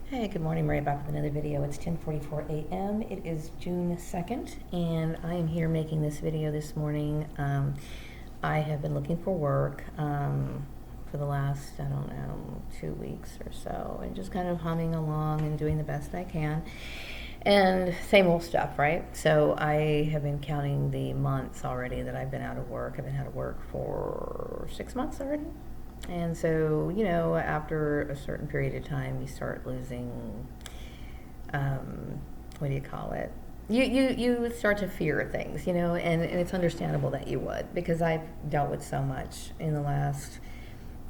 Hey, good morning. Mary back with another video. It's 10:44 a.m. It is June 2nd, and I am here making this video this morning. I have been looking for work for the last, I don't know, 2 weeks or so, and just kind of humming along and doing the best I can. And same old stuff, right? So I have been counting the months already that I've been out of work. I've been out of work for 6 months already. And so, after a certain period of time, you start losing, what do you call it? You start to fear things, and it's understandable that you would, because I've dealt with so much in the last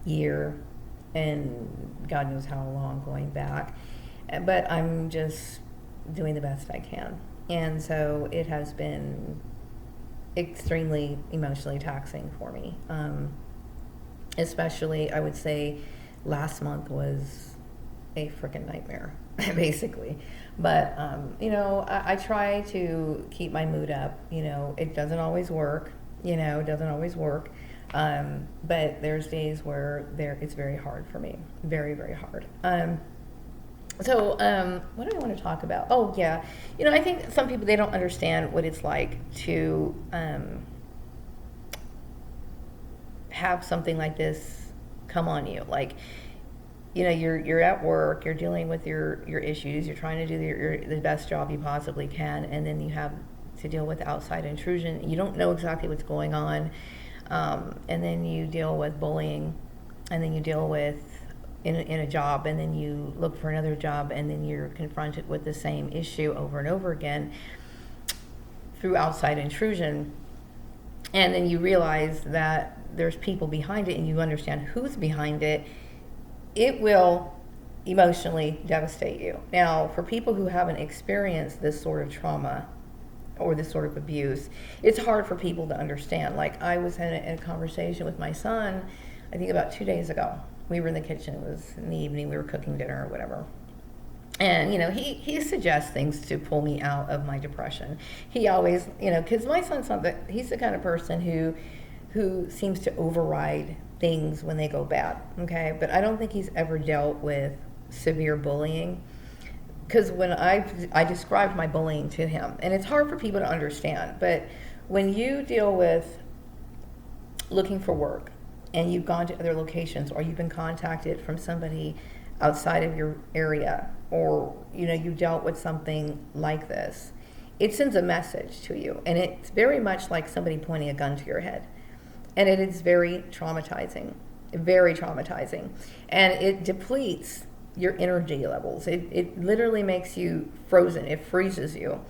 year and God knows how long going back. But I'm just doing the best I can. And so it has been extremely emotionally taxing for me. Especially, I would say last month was a freaking nightmare, basically. But, I try to keep my mood up. It doesn't always work, but there's days where it's very hard for me, very, very hard. So what do I want to talk about? Oh, yeah. I think some people, they don't understand what it's like to have something like this come on you. Like, you're at work, you're dealing with your issues, you're trying to do the best job you possibly can, and then you have to deal with outside intrusion. You don't know exactly what's going on, and then you deal with bullying, and then you deal with in a job, and then you look for another job, and then you're confronted with the same issue over and over again through outside intrusion. And then you realize that there's people behind it, and you understand who's behind it. It will emotionally devastate you. Now, for people who haven't experienced this sort of trauma or this sort of abuse, it's hard for people to understand. Like, I was in a conversation with my son, I think about 2 days ago. We were in the kitchen. It was in the evening. We were cooking dinner or whatever. And, he suggests things to pull me out of my depression. He always, because my son's not he's the kind of person who seems to override things when they go bad, okay? But I don't think he's ever dealt with severe bullying. Because when I described my bullying to him, and it's hard for people to understand, but when you deal with looking for work, and you've gone to other locations, or you've been contacted from somebody outside of your area, or you've dealt with something like this, it sends a message to you, and it's very much like somebody pointing a gun to your head, and it is very traumatizing, and it depletes your energy levels. It literally makes you frozen. It freezes you,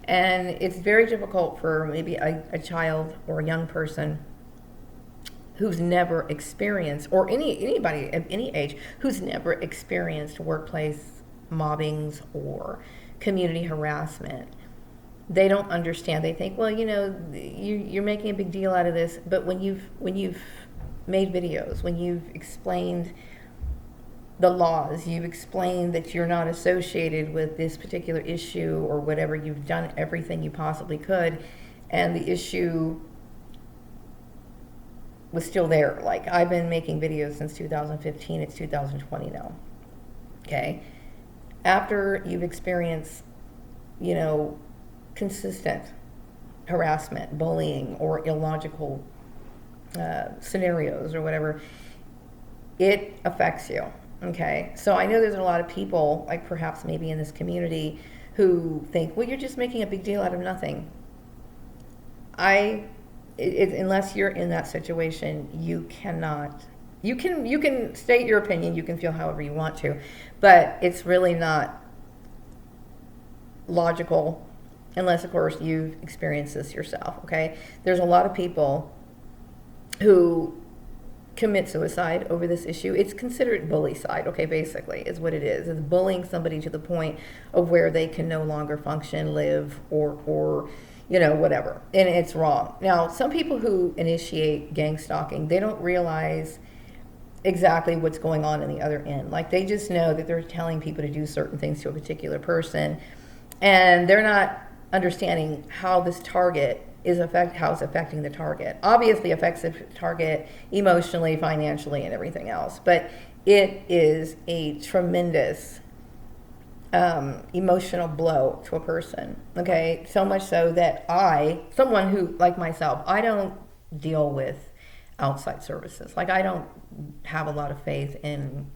and it's very difficult for maybe a child or a young person who's never experienced, or anybody of any age who's never experienced workplace mobbings or community harassment. They don't understand. They think, well, you're making a big deal out of this, but when you've made videos, when you've explained the laws, you've explained that you're not associated with this particular issue or whatever, you've done everything you possibly could, and the issue was still there. Like, I've been making videos since 2015. It's 2020 now. Okay? After you've experienced, consistent harassment, bullying, or illogical scenarios or whatever, it affects you. Okay? So I know there's a lot of people, like perhaps maybe in this community, who think, well, you're just making a big deal out of nothing. Unless you're in that situation, you cannot. You can state your opinion. You can feel however you want to, but it's really not logical, unless of course you've experienced this yourself. Okay, there's a lot of people who commit suicide over this issue. It's considered bullycide. Okay, basically is what it is. It's bullying somebody to the point of where they can no longer function, live, or whatever. And it's wrong. Now, some people who initiate gang stalking, they don't realize exactly what's going on the other end. Like, they just know that they're telling people to do certain things to a particular person, and they're not understanding how this target how it's affecting the target. Obviously affects the target emotionally, financially, and everything else. But it is a tremendous emotional blow to a person. Okay, so much so that someone who like myself, I don't deal with outside services. Like I don't have a lot of faith in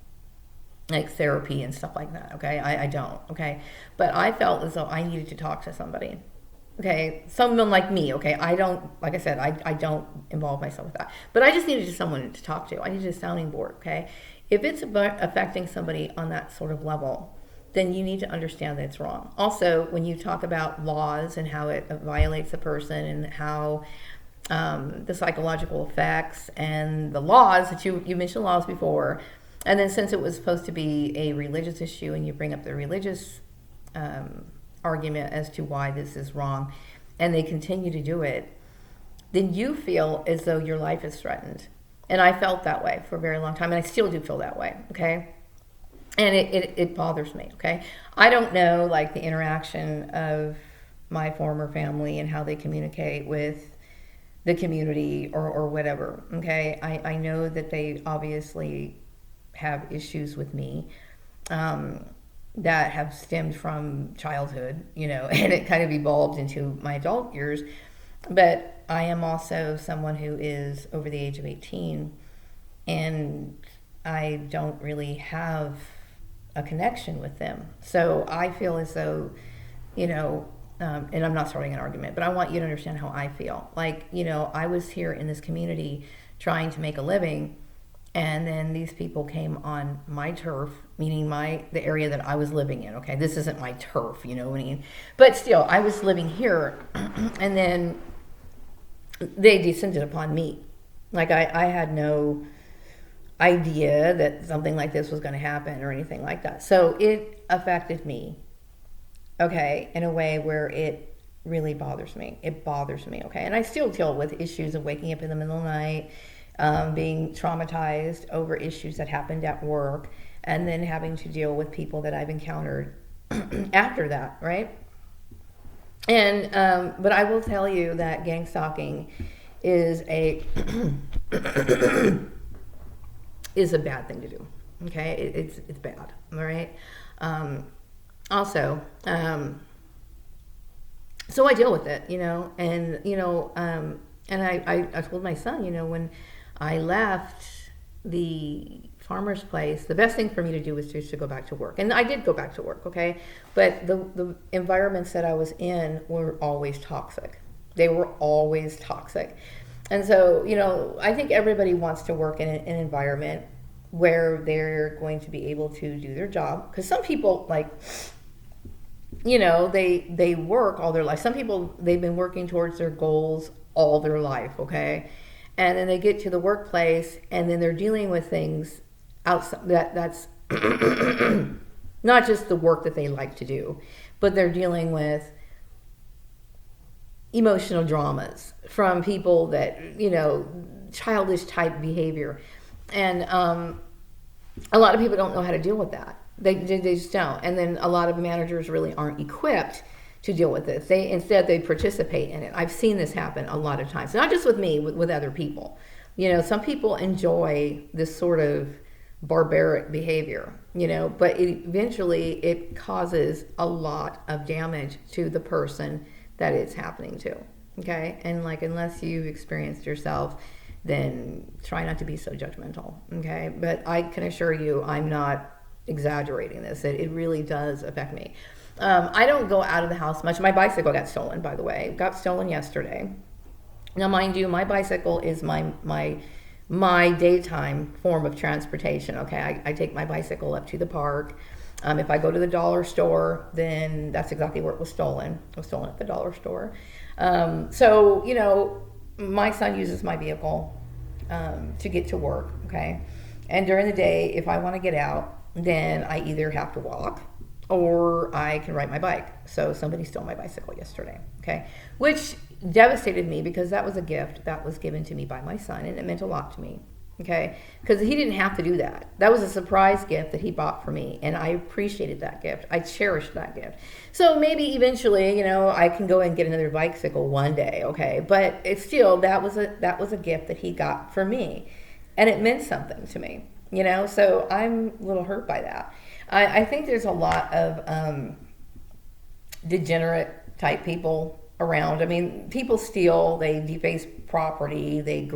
like therapy and stuff like that. Okay, I don't. Okay, but I felt as though I needed to talk to somebody. Okay, someone like me. Okay, I don't, like I said, I don't involve myself with that. But I just needed someone to talk to. I needed a sounding board. Okay, if it's about affecting somebody on that sort of level, then you need to understand that it's wrong. Also, when you talk about laws and how it violates a person and how the psychological effects and the laws that you mentioned laws before, and then since it was supposed to be a religious issue and you bring up the religious argument as to why this is wrong and they continue to do it, then you feel as though your life is threatened. And I felt that way for a very long time, and I still do feel that way, okay? And it bothers me, okay? I don't know, like, the interaction of my former family and how they communicate with the community or whatever, okay? I know that they obviously have issues with me that have stemmed from childhood, and it kind of evolved into my adult years. But I am also someone who is over the age of 18, and I don't really have a connection with them. So I feel as though, and I'm not starting an argument, but I want you to understand how I feel. Like, I was here in this community trying to make a living, and then these people came on my turf, meaning the area that I was living in. Okay, this isn't my turf, you know what I mean? But still, I was living here, and then they descended upon me. Like I had no idea that something like this was going to happen or anything like that. So it affected me, okay, in a way where it really bothers me. It bothers me, okay? And I still deal with issues of waking up in the middle of the night, being traumatized over issues that happened at work, and then having to deal with people that I've encountered after that, right? And but I will tell you that gang stalking is a is a bad thing to do. Okay, it's bad. All right. Also, so I deal with it, and and I told my son, when I left the farmer's place, the best thing for me to do was just to go back to work. And I did go back to work, okay? But the environments that I was in were always toxic. They were always toxic. And so, I think everybody wants to work in an environment where they're going to be able to do their job. Because some people, they work all their life. Some people, they've been working towards their goals all their life, okay? And then they get to the workplace, and then they're dealing with things outside that's not just the work that they like to do, but they're dealing with emotional dramas from people that, childish type behavior. And a lot of people don't know how to deal with that. They just don't. And then a lot of managers really aren't equipped to deal with this. Instead they participate in it. I've seen this happen a lot of times, not just with me, with other people. Some people enjoy this sort of barbaric behavior, but eventually it causes a lot of damage to the person that it's happening to. Okay, and unless you've experienced yourself, then try not to be so judgmental. Okay, but I can assure you, I'm not exaggerating this. It really does affect me. I don't go out of the house much. My bicycle got stolen, by the way. It got stolen yesterday. Now, mind you, my bicycle is my daytime form of transportation. Okay, I take my bicycle up to the park. If I go to the dollar store, then that's exactly where it was stolen. It was stolen at the dollar store. So, my son uses my vehicle to get to work, okay? And during the day, if I want to get out, then I either have to walk or I can ride my bike. So somebody stole my bicycle yesterday, okay? Which devastated me because that was a gift that was given to me by my son, and it meant a lot to me, okay? Because he didn't have to do that. That was a surprise gift that he bought for me, and I appreciated that gift. I cherished that gift. So maybe eventually, I can go and get another bicycle one day, okay? But it's still, that was a gift that he got for me, and it meant something to me, So I'm a little hurt by that. I think there's a lot of degenerate type people around. I mean, people steal, they deface property, they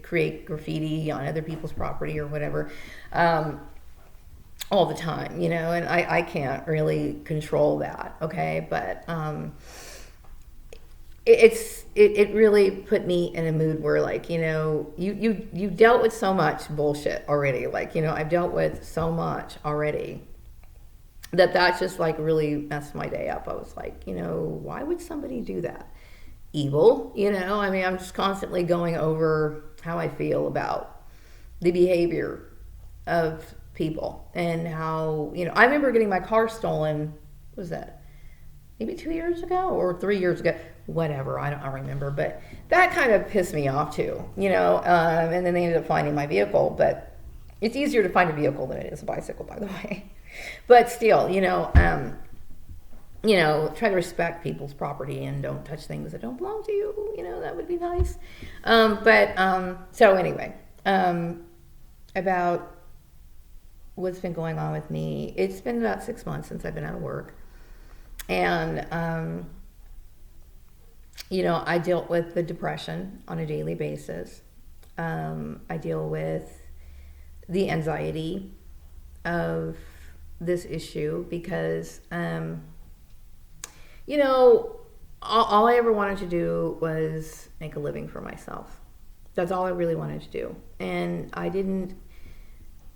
create graffiti on other people's property or whatever, all the time, you know, and I can't really control that, okay? But it really put me in a mood where, like, you know, you dealt with so much bullshit already. Like, you know, I've dealt with so much already that just like really messed my day up. I was like, you know, why would somebody do that? Evil, you know? I mean, I'm just constantly going over how I feel about the behavior of people and how, you know, I remember getting my car stolen, what was that? Maybe 2 years ago or 3 years ago, whatever, I don't remember, but that kind of pissed me off too, you know, and then they ended up finding my vehicle, but it's easier to find a vehicle than it is a bicycle, by the way. But still, you know, try to respect people's property and don't touch things that don't belong to you, you know, that would be nice. So anyway, about what's been going on with me, it's been about 6 months since I've been out of work. And, you know, I dealt with the depression on a daily basis. I deal with the anxiety of this issue because, you know, all I ever wanted to do was make a living for myself. That's all I really wanted to do. And I didn't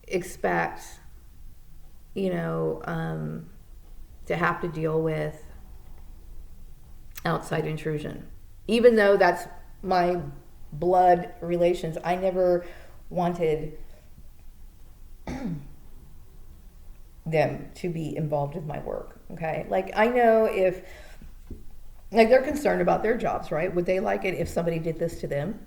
expect, you know, to have to deal with outside intrusion. Even though that's my blood relations, I never wanted them to be involved with my work, okay? Like, I know if, like, they're concerned about their jobs, right? Would they like it if somebody did this to them,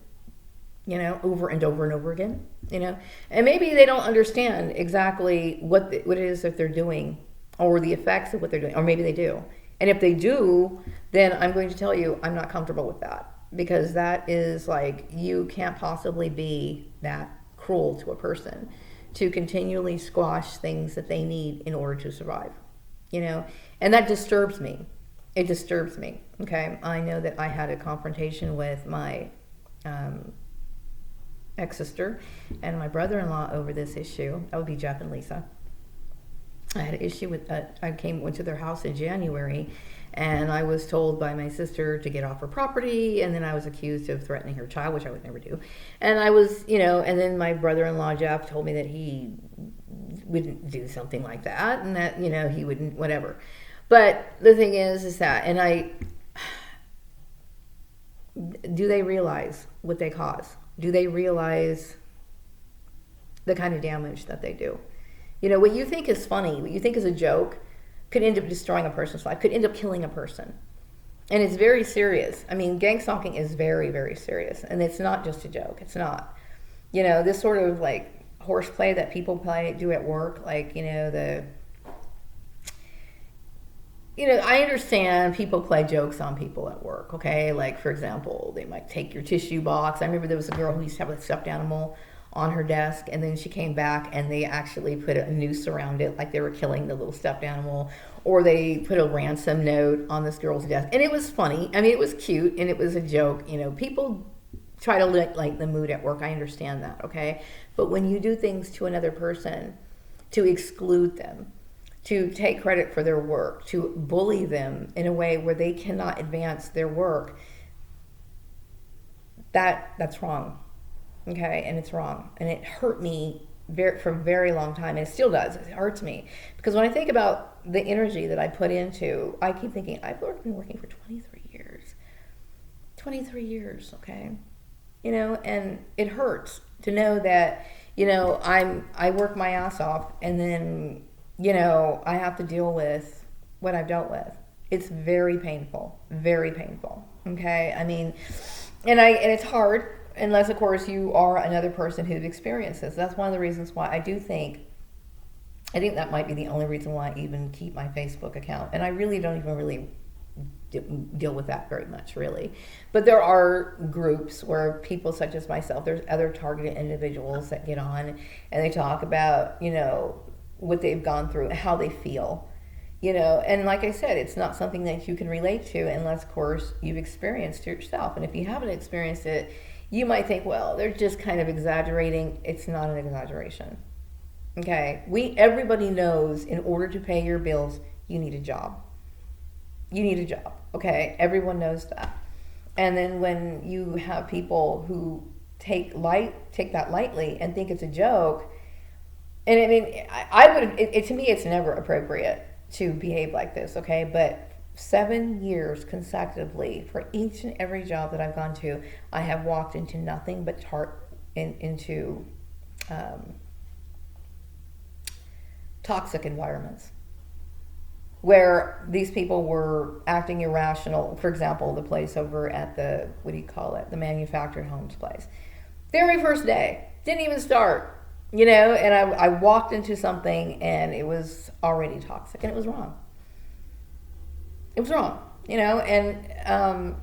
you know, over and over and over again, you know? And maybe they don't understand exactly what it is that they're doing or the effects of what they're doing, or maybe they do. And if they do, then I'm going to tell you I'm not comfortable with that, because that is like, you can't possibly be that cruel to a person to continually squash things that they need in order to survive, you know? And that disturbs me. It disturbs me, okay? I know that I had a confrontation with my ex-sister and my brother-in-law over this issue. That would be Jeff and Lisa. I had an issue with that. Went to their house in January, and I was told by my sister to get off her property, and then I was accused of threatening her child, which I would never do. And I was, you know, and then my brother-in-law, Jeff, told me that he wouldn't do something like that, and that, you know, he wouldn't, whatever. But the thing is that, and do they realize what they cause? Do they realize the kind of damage that they do? You know, what you think is funny, what you think is a joke, could end up destroying a person's life, could end up killing a person. And it's very serious. I mean, gang stalking is very, very serious. And it's not just a joke. It's not. You know, this sort of like horseplay that people do at work, like, you know, I understand people play jokes on people at work, okay? Like, for example, they might take your tissue box. I remember there was a girl who used to have a stuffed animal on her desk, and then she came back and they actually put a noose around it, like they were killing the little stuffed animal, or they put a ransom note on this girl's desk. And it was funny. I mean, it was cute and it was a joke. You know, people try to lighten the mood at work. I understand that, okay? But when you do things to another person to exclude them, to take credit for their work, to bully them in a way where they cannot advance their work, that's wrong. Okay, and it's wrong, and it hurt me for a very long time, and it still does. It hurts me because when I think about the energy that I put into, I keep thinking I've been working for 23 years. 23 years, okay, you know, and it hurts to know that, you know, I work my ass off, and then, you know, I have to deal with what I've dealt with. It's very painful, okay. I mean, and it's hard. Unless, of course, you are another person who's experienced this. That's one of the reasons why I think that might be the only reason why I even keep my Facebook account. And I really don't even really deal with that very much, really. But there are groups where people such as myself, there's other targeted individuals that get on and they talk about, you know, what they've gone through, how they feel, you know. And like I said, it's not something that you can relate to unless, of course, you've experienced it yourself. And if you haven't experienced it, you might think, well, they're just kind of exaggerating. It's not an exaggeration. Okay, everybody knows in order to pay your bills, you need a job. You need a job. Okay, everyone knows that. And then when you have people who take that lightly and think it's a joke, and I mean, I would. To me, it's never appropriate to behave like this. Okay, but 7 years consecutively for each and every job that I've gone to, I have walked into nothing but into toxic environments where these people were acting irrational. For example, the place over at the, what do you call it, the manufactured homes place. Very first day, didn't even start, you know, and I walked into something and it was already toxic, and it was wrong. It was wrong, you know, and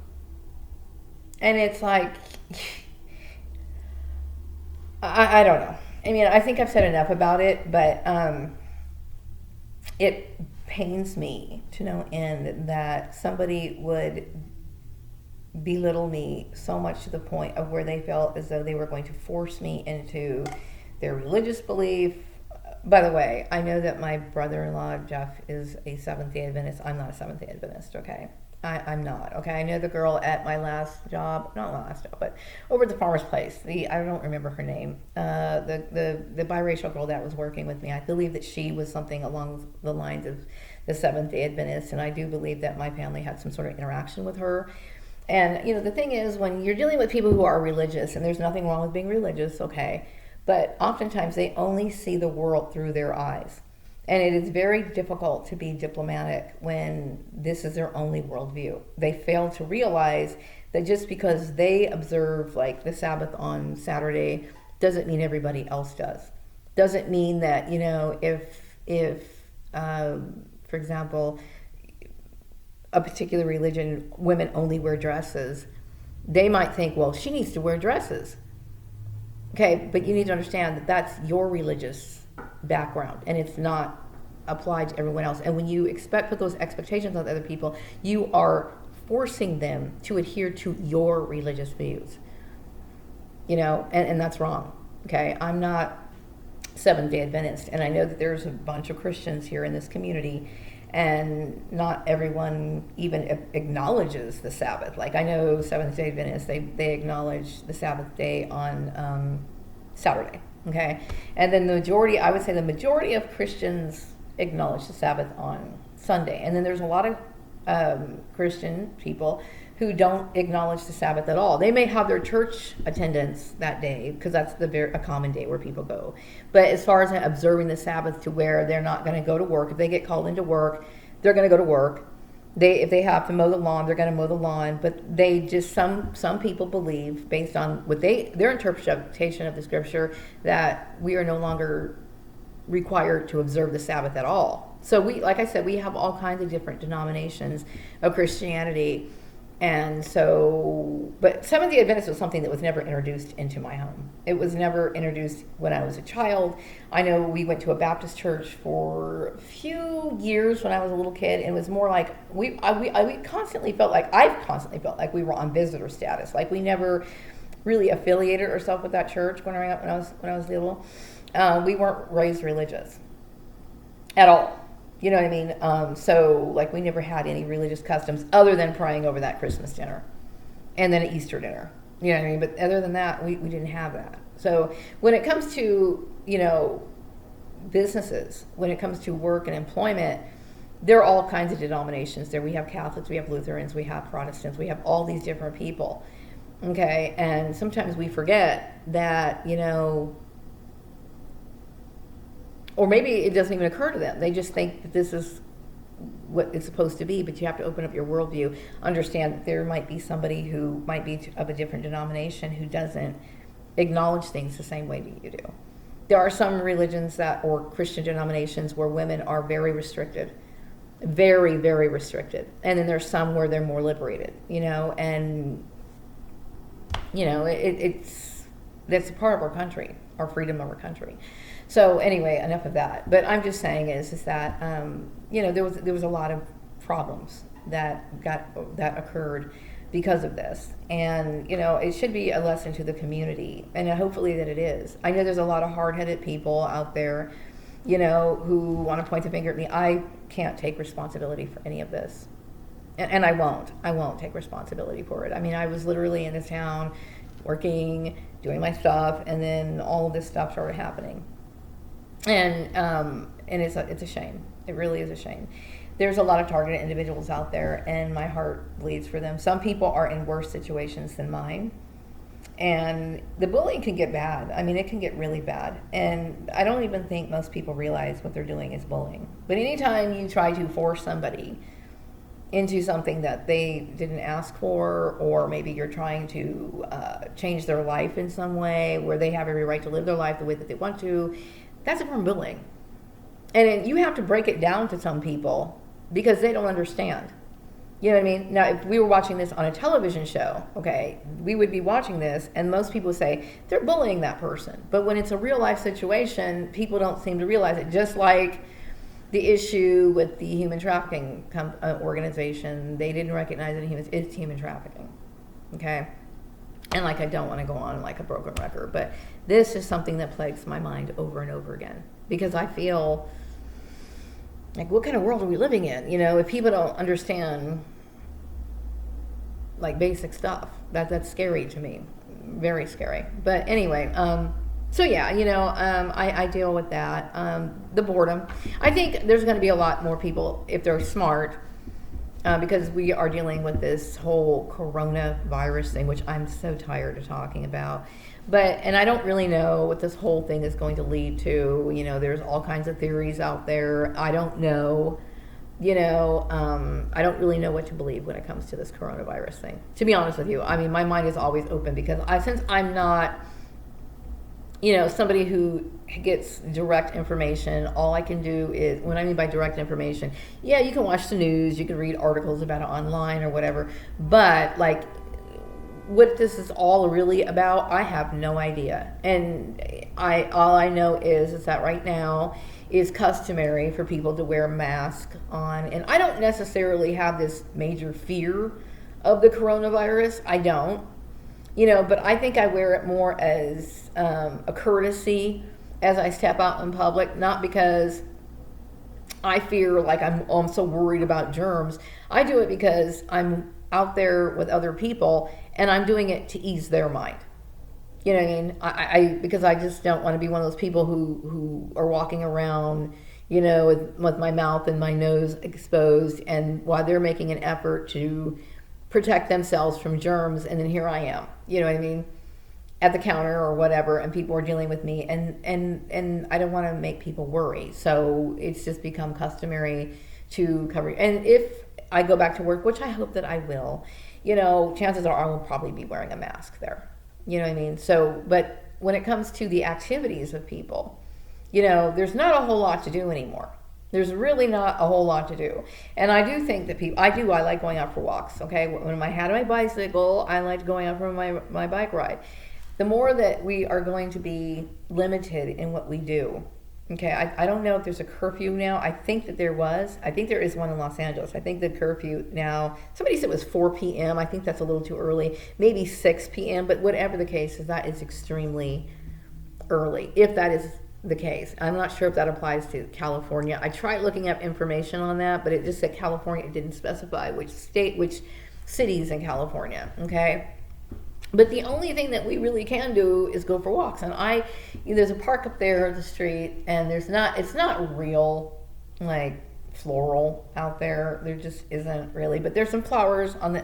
it's like, I don't know. I mean, I think I've said enough about it, but it pains me to no end that somebody would belittle me so much to the point of where they felt as though they were going to force me into their religious belief. By the way, I know that my brother-in-law, Jeff, is a Seventh-day Adventist. I'm not a Seventh-day Adventist, okay? I'm not, okay? I know the girl at my last job, not my last job, but over at the farmer's place. I don't remember her name. The biracial girl that was working with me, I believe that she was something along the lines of the Seventh-day Adventist, and I do believe that my family had some sort of interaction with her. And, you know, the thing is, when you're dealing with people who are religious, and there's nothing wrong with being religious, okay, but oftentimes they only see the world through their eyes. And it is very difficult to be diplomatic when this is their only worldview. They fail to realize that just because they observe like the Sabbath on Saturday doesn't mean everybody else does. Doesn't mean that, you know, if for example, a particular religion, women only wear dresses, they might think, well, she needs to wear dresses. Okay, but you need to understand that that's your religious background, and it's not applied to everyone else. And when you put those expectations on other people, you are forcing them to adhere to your religious views. You know, and that's wrong. Okay, I'm not Seventh-day Adventist, and I know that there's a bunch of Christians here in this community, and not everyone even acknowledges the Sabbath. Like I know Seventh-day Adventists, they acknowledge the Sabbath day on Saturday, okay? And then I would say the majority of Christians acknowledge the Sabbath on Sunday. And then there's a lot of Christian people who don't acknowledge the Sabbath at all. They may have their church attendance that day because that's a common day where people go. But as far as observing the Sabbath to where they're not going to go to work, if they get called into work, they're going to go to work. If they have to mow the lawn, they're going to mow the lawn. But they just some people believe, based on what their interpretation of the Scripture, that we are no longer required to observe the Sabbath at all. So like I said, we have all kinds of different denominations of Christianity. And so, but Seventh-day Adventist was something that was never introduced into my home. It was never introduced when I was a child. I know we went to a Baptist church for a few years when I was a little kid, and it was more like I've constantly felt like we were on visitor status. Like we never really affiliated ourselves with that church growing up when I was little. We weren't raised religious at all. You know what I mean? So, like, we never had any religious customs other than praying over that Christmas dinner and then an Easter dinner. You know what I mean? But other than that, we didn't have that. So, when it comes to, you know, businesses, when it comes to work and employment, there are all kinds of denominations there. We have Catholics, we have Lutherans, we have Protestants, we have all these different people. Okay? And sometimes we forget that, you know, or maybe it doesn't even occur to them. They just think that this is what it's supposed to be, but you have to open up your worldview. Understand that there might be somebody who might be of a different denomination who doesn't acknowledge things the same way that you do. There are some religions or Christian denominations where women are very restricted, very, very restricted. And then there's some where they're more liberated, you know, and, you know, that's a part of our country, our freedom of our country. So anyway, enough of that. But I'm just saying is that there was a lot of problems that occurred because of this, and it should be a lesson to the community, and hopefully that it is. I know there's a lot of hard-headed people out there, who want to point the finger at me. I can't take responsibility for any of this, and I won't take responsibility for it. I mean, I was literally in this town working, doing my stuff, and then all of this stuff started happening. And it's a shame. It really is a shame. There's a lot of targeted individuals out there, and my heart bleeds for them. Some people are in worse situations than mine, and the bullying can get bad. I mean, it can get really bad, and I don't even think most people realize what they're doing is bullying. But anytime you try to force somebody into something that they didn't ask for, or maybe you're trying to change their life in some way where they have every right to live their life the way that they want to, that's a form of bullying. And you have to break it down to some people because they don't understand. You know what I mean? Now, if we were watching this on a television show, okay, we would be watching this, and most people would say, they're bullying that person. But when it's a real life situation, people don't seem to realize it. Just like the issue with the human trafficking organization, they didn't recognize that it's human trafficking, okay? And I don't want to go on like a broken record, but this is something that plagues my mind over and over again, because I feel like, what kind of world are we living in? If people don't understand like basic stuff, that's scary to me, very scary. But anyway, so yeah, I deal with that. The boredom. I think there's going to be a lot more people, if they're smart, because we are dealing with this whole coronavirus thing, which I'm so tired of talking about. And I don't really know what this whole thing is going to lead to. There's all kinds of theories out there. I don't know. I don't really know what to believe when it comes to this coronavirus thing, to be honest with you. I mean, my mind is always open because since I'm not somebody who gets direct information, all I can do is, when I mean by direct information, yeah, you can watch the news, you can read articles about it online or whatever, but what this is all really about, I have no idea. And all I know is that right now is customary for people to wear a mask on, and I don't necessarily have this major fear of the coronavirus. I don't. But I think I wear it more as a courtesy as I step out in public, not because I fear like I'm so worried about germs. I do it because I'm out there with other people, and I'm doing it to ease their mind. You know what I mean? I because I just don't want to be one of those people who are walking around, with my mouth and my nose exposed, and while they're making an effort to protect themselves from germs, and then here I am, you know what I mean, at the counter or whatever, and people are dealing with me, and I don't want to make people worry. So it's just become customary to cover. And if I go back to work, which I hope that I will, chances are I will probably be wearing a mask there. You know what I mean? So, but when it comes to the activities of people, there's not a whole lot to do anymore. There's really not a whole lot to do. And I do think that I like going out for walks, okay? When I had my bicycle, I liked going out for my bike ride. The more that we are going to be limited in what we do, okay? I don't know if there's a curfew now. I think that there is one in Los Angeles. I think the curfew now, somebody said it was 4 p.m. I think that's a little too early. Maybe 6 p.m., but whatever the case is, that is extremely early, if that is the case. I'm not sure if that applies to California. I tried looking up information on that, but it just said California. It didn't specify which cities in California, okay? But the only thing that we really can do is go for walks. And there's a park up there on the street, and it's not real, like, floral out there. There just isn't really. But there's some flowers in the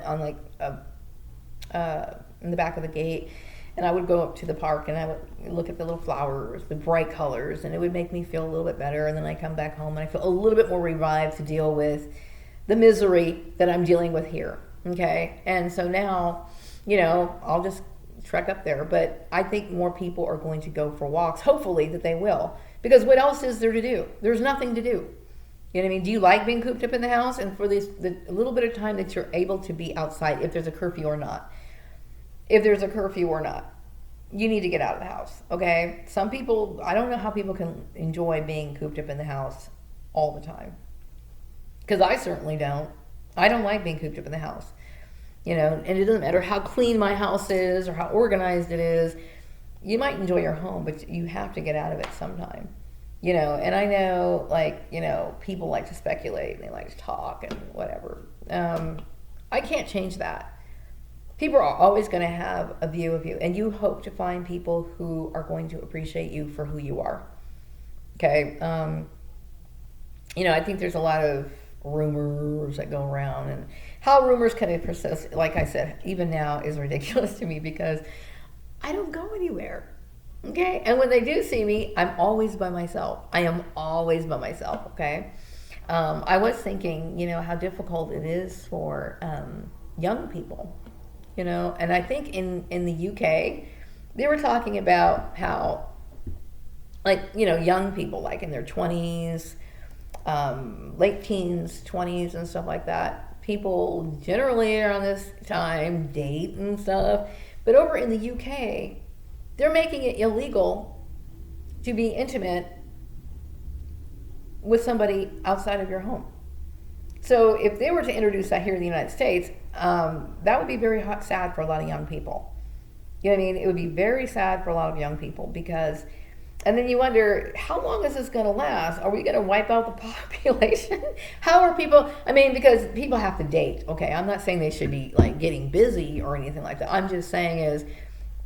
back of the gate. And I would go up to the park and I would look at the little flowers, the bright colors, and it would make me feel a little bit better. And then I come back home and I feel a little bit more revived to deal with the misery that I'm dealing with here. Okay? And so now, I'll just trek up there. But I think more people are going to go for walks. Hopefully that they will. Because what else is there to do? There's nothing to do. You know what I mean? Do you like being cooped up in the house? And for the little bit of time that you're able to be outside, if there's a curfew or not. you need to get out of the house, okay? Some people, I don't know how people can enjoy being cooped up in the house all the time. Because I certainly don't. I don't like being cooped up in the house. You know, and it doesn't matter how clean my house is or how organized it is. You might enjoy your home, but you have to get out of it sometime. You know, and I know, like, you know, people like to speculate and they like to talk and whatever. I can't change that. People are always going to have a view of you, and you hope to find people who are going to appreciate you for who you are. Okay? You know, I think there's a lot of rumors that go around, and how rumors can persist, like I said, even now is ridiculous to me because I don't go anywhere. Okay? And when they do see me, I'm always by myself. I am always by myself. Okay? I was thinking, you know, how difficult it is for young people, you know, and I think in the UK, they were talking about how, like, you know, young people, like in their 20s, late teens, 20s, and stuff like that. People generally around this time date and stuff. But over in the UK, they're making it illegal to be intimate with somebody outside of your home. So if they were to introduce that here in the United States, that would be very sad for a lot of young people. You know what I mean? It would be very sad for a lot of young people because, and then you wonder, how long is this going to last? Are we going to wipe out the population? How are people, I mean, because people have to date, okay? I'm not saying they should be like getting busy or anything like that. I'm just saying is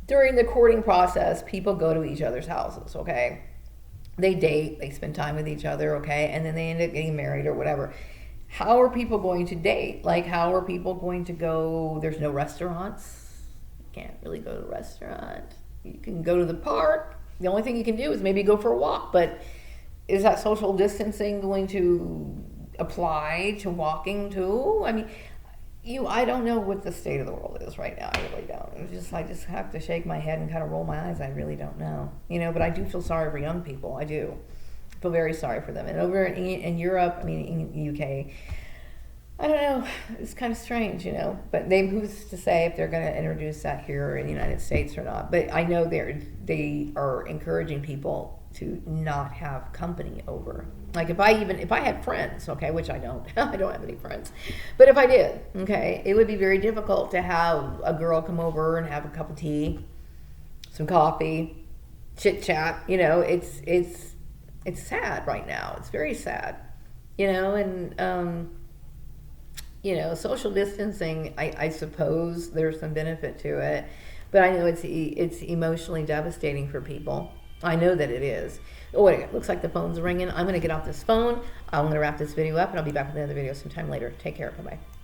during the courting process, people go to each other's houses, okay? They date, they spend time with each other, okay? And then they end up getting married or whatever. How are people going to date? Like, how are people going to go? There's no restaurants. You can't really go to a restaurant. You can go to the park. The only thing you can do is maybe go for a walk. But is that social distancing going to apply to walking too? I mean, I don't know what the state of the world is right now. I really don't. I just have to shake my head and kind of roll my eyes. I really don't know. You know, but I do feel sorry for young people. I do. I feel very sorry for them. And over in Europe, I mean, in the UK, I don't know. It's kind of strange, you know. But who's to say if they're going to introduce that here in the United States or not? But I know they are encouraging people to not have company over. Like if I had friends, okay, which I don't, I don't have any friends, but if I did, okay, it would be very difficult to have a girl come over and have a cup of tea, some coffee, chit chat. You know, it's sad right now. It's very sad, you know, and you know, social distancing. I suppose there's some benefit to it, but I know it's emotionally devastating for people. I know that it is. Oh, wait, it looks like the phone's ringing. I'm going to get off this phone. I'm going to wrap this video up, and I'll be back with another video sometime later. Take care. Bye-bye.